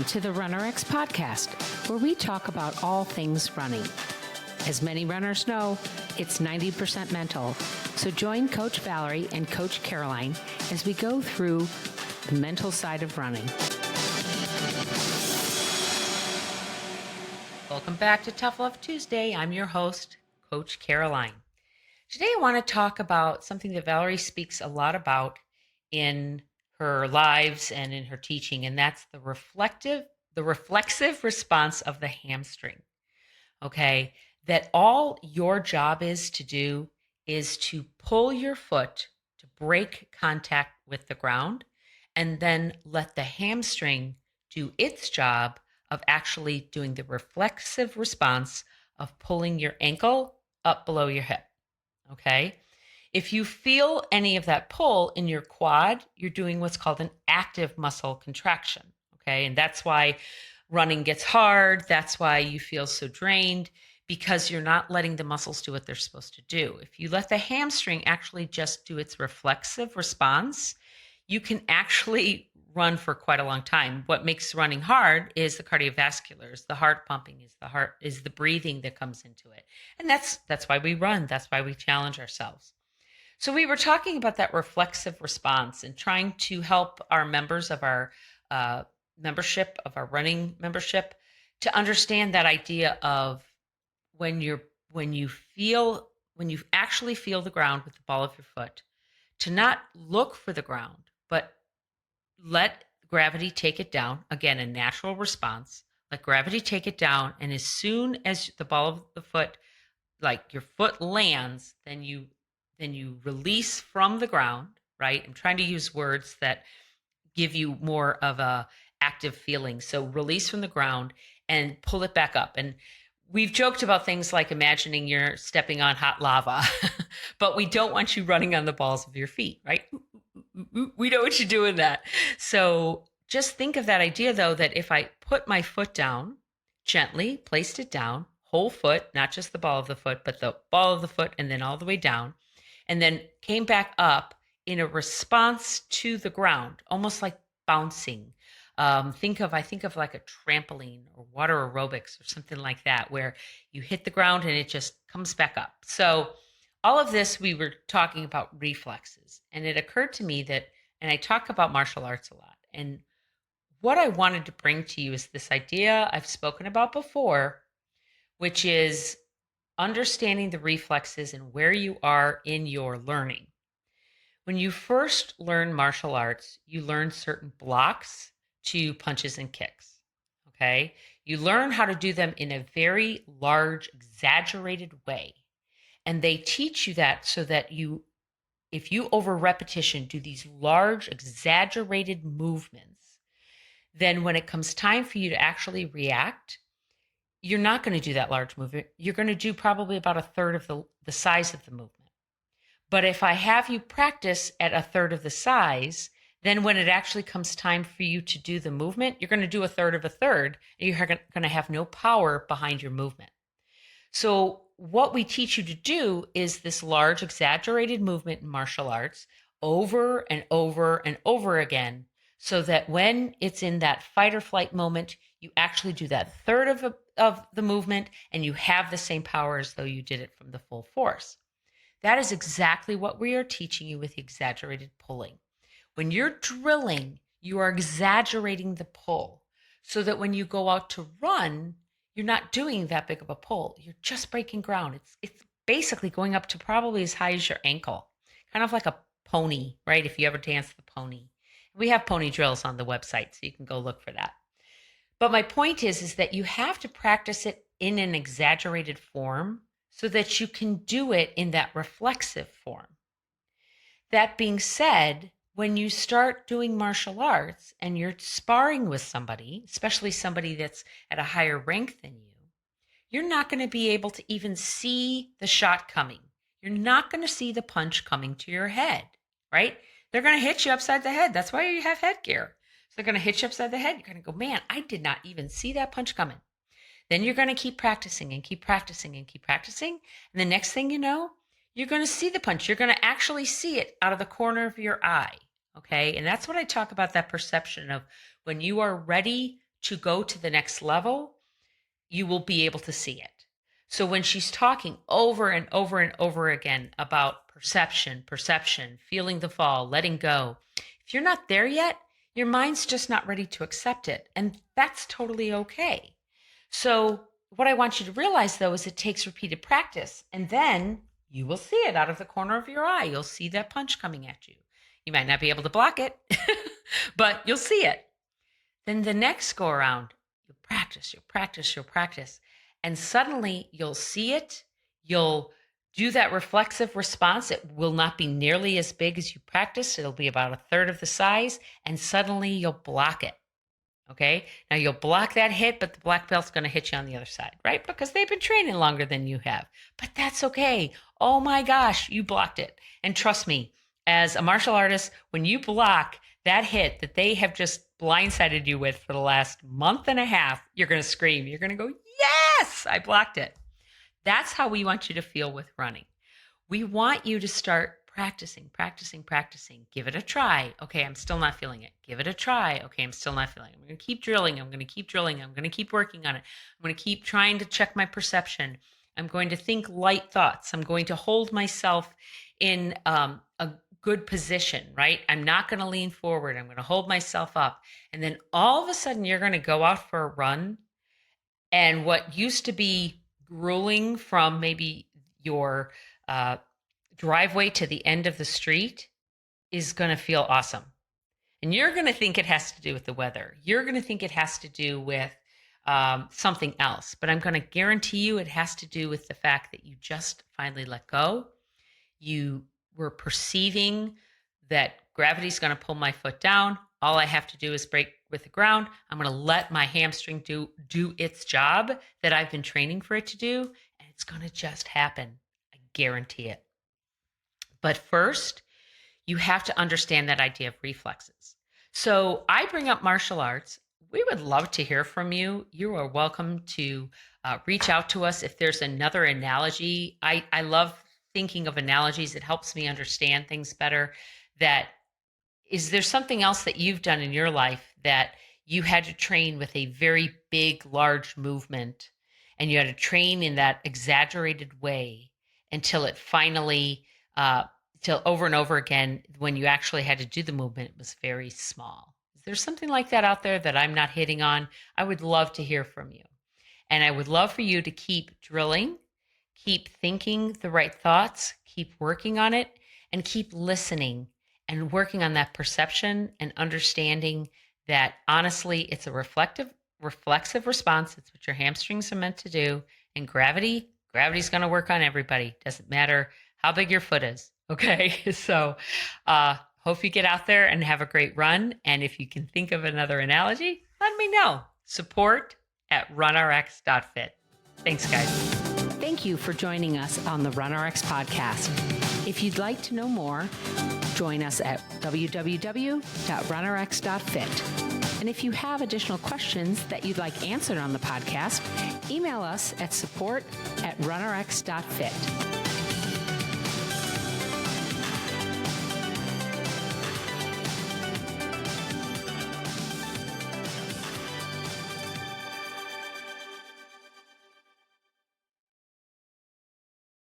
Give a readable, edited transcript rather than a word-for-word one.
to the RunnerX podcast, where we talk about all things running. As many runners know, it's 90% mental. So join Coach Valerie and Coach Caroline as we go through the mental side of running. Welcome back to Tough Love Tuesday. I'm your host, Coach Caroline. Today I want to talk about something that Valerie speaks a lot about in her lives and in her teaching, and that's the reflexive response of the hamstring. Okay, that all your job is to do is to pull your foot to break contact with the ground, and then let the hamstring do its job of actually doing the reflexive response of pulling your ankle up below your hip. Okay. If you feel any of that pull in your quad, you're doing what's called an active muscle contraction. Okay. And that's why running gets hard. That's why you feel so drained, because you're not letting the muscles do what they're supposed to do. If you let the hamstring actually just do its reflexive response, you can actually run for quite a long time. What makes running hard is the cardiovasculars, the heart pumping, is the breathing that comes into it. And that's why we run. That's why we challenge ourselves. So we were talking about that reflexive response and trying to help our members of our membership, of our running membership, to understand that idea of when you actually feel the ground with the ball of your foot, to not look for the ground, but let gravity take it down. Again, a natural response. Let gravity take it down, and as soon as the ball of the foot, like your foot lands, then you release from the ground, right? I'm trying to use words that give you more of a active feeling. So release from the ground and pull it back up. And we've joked about things like imagining you're stepping on hot lava, but we don't want you running on the balls of your feet, right? We don't want you doing that. So just think of that idea, though, that if I put my foot down, gently placed it down, whole foot, not just the ball of the foot, but the ball of the foot, and then all the way down, and then came back up in a response to the ground, almost like bouncing. I think of like a trampoline or water aerobics or something like that, where you hit the ground and it just comes back up. So all of this, we were talking about reflexes, and it occurred to me that, and I talk about martial arts a lot, and what I wanted to bring to you is this idea I've spoken about before, which is understanding the reflexes and where you are in your learning. When you first learn martial arts, you learn certain blocks to punches and kicks. Okay. You learn how to do them in a very large, exaggerated way. And they teach you that so that if you over repetition do these large, exaggerated movements, then when it comes time for you to actually react, you're not going to do that large movement. You're going to do probably about a third of the size of the movement. But if I have you practice at a third of the size, then when it actually comes time for you to do the movement, you're going to do a third of a third, and you're going to have no power behind your movement. So what we teach you to do is this large, exaggerated movement in martial arts over and over and over again, so that when it's in that fight or flight moment, you actually do that third of the movement, and you have the same power as though you did it from the full force. That is exactly what we are teaching you with the exaggerated pulling. When you're drilling, you are exaggerating the pull, so that when you go out to run, you're not doing that big of a pull. You're just breaking ground. It's basically going up to probably as high as your ankle, kind of like a pony, right? If you ever dance the pony. We have pony drills on the website, so you can go look for that. But my point is that you have to practice it in an exaggerated form so that you can do it in that reflexive form. That being said, when you start doing martial arts and you're sparring with somebody, especially somebody that's at a higher rank than you, you're not going to be able to even see the shot coming. You're not going to see the punch coming to your head, right? They're going to hit you upside the head. That's why you have headgear. So they're going to hit you upside the head. You're going to go, man, I did not even see that punch coming. Then you're going to keep practicing and keep practicing and keep practicing. And the next thing you know, you're going to see the punch. You're going to actually see it out of the corner of your eye. Okay. And that's what I talk about, that perception of when you are ready to go to the next level, you will be able to see it. So when she's talking over and over and over again about perception, feeling the fall, letting go, if you're not there yet, your mind's just not ready to accept it. And that's totally okay. So what I want you to realize, though, is it takes repeated practice. And then you will see it out of the corner of your eye. You'll see that punch coming at you. You might not be able to block it, but you'll see it. Then the next go around, you'll practice. And suddenly you'll see it. You'll do that reflexive response. It will not be nearly as big as you practiced. It'll be about a third of the size. And suddenly you'll block it. Okay. Now you'll block that hit, but the black belt's going to hit you on the other side, right? Because they've been training longer than you have. But that's okay. Oh my gosh, you blocked it. And trust me, as a martial artist, when you block that hit that they have just blindsided you with for the last month and a half, you're going to scream. You're going to go, yes, I blocked it. That's how we want you to feel with running. We want you to start practicing. Give it a try. Okay, I'm still not feeling it. Give it a try. Okay, I'm still not feeling it. I'm going to keep drilling. I'm going to keep working on it. I'm going to keep trying to check my perception. I'm going to think light thoughts. I'm going to hold myself in a good position, right? I'm not going to lean forward. I'm going to hold myself up. And then all of a sudden you're going to go out for a run. And what used to be grueling from maybe your driveway to the end of the street is going to feel awesome. And you're going to think it has to do with the weather. You're going to think it has to do with something else. But I'm going to guarantee you it has to do with the fact that you just finally let go. You were perceiving that gravity's going to pull my foot down. All I have to do is break with the ground. I'm going to let my hamstring do its job that I've been training for it to do. And it's going to just happen. I guarantee it. But first, you have to understand that idea of reflexes. So I bring up martial arts. We would love to hear from you. You are welcome to reach out to us if there's another analogy. I love thinking of analogies. It helps me understand things better. Is there something else that you've done in your life that you had to train with a very big, large movement, and you had to train in that exaggerated way until it finally, till over and over again, when you actually had to do the movement, it was very small? Is there something like that out there that I'm not hitting on? I would love to hear from you. And I would love for you to keep drilling, keep thinking the right thoughts, keep working on it, and keep listening and working on that perception and understanding that honestly, it's a reflexive response. It's what your hamstrings are meant to do. And gravity's going to work on everybody. Doesn't matter how big your foot is. Okay. So, hope you get out there and have a great run. And if you can think of another analogy, let me know. support@runrx.fit. Thanks, guys. Thank you for joining us on the RunRx podcast. If you'd like to know more, join us at www.runrx.fit. And if you have additional questions that you'd like answered on the podcast, email us at support@runrx.fit.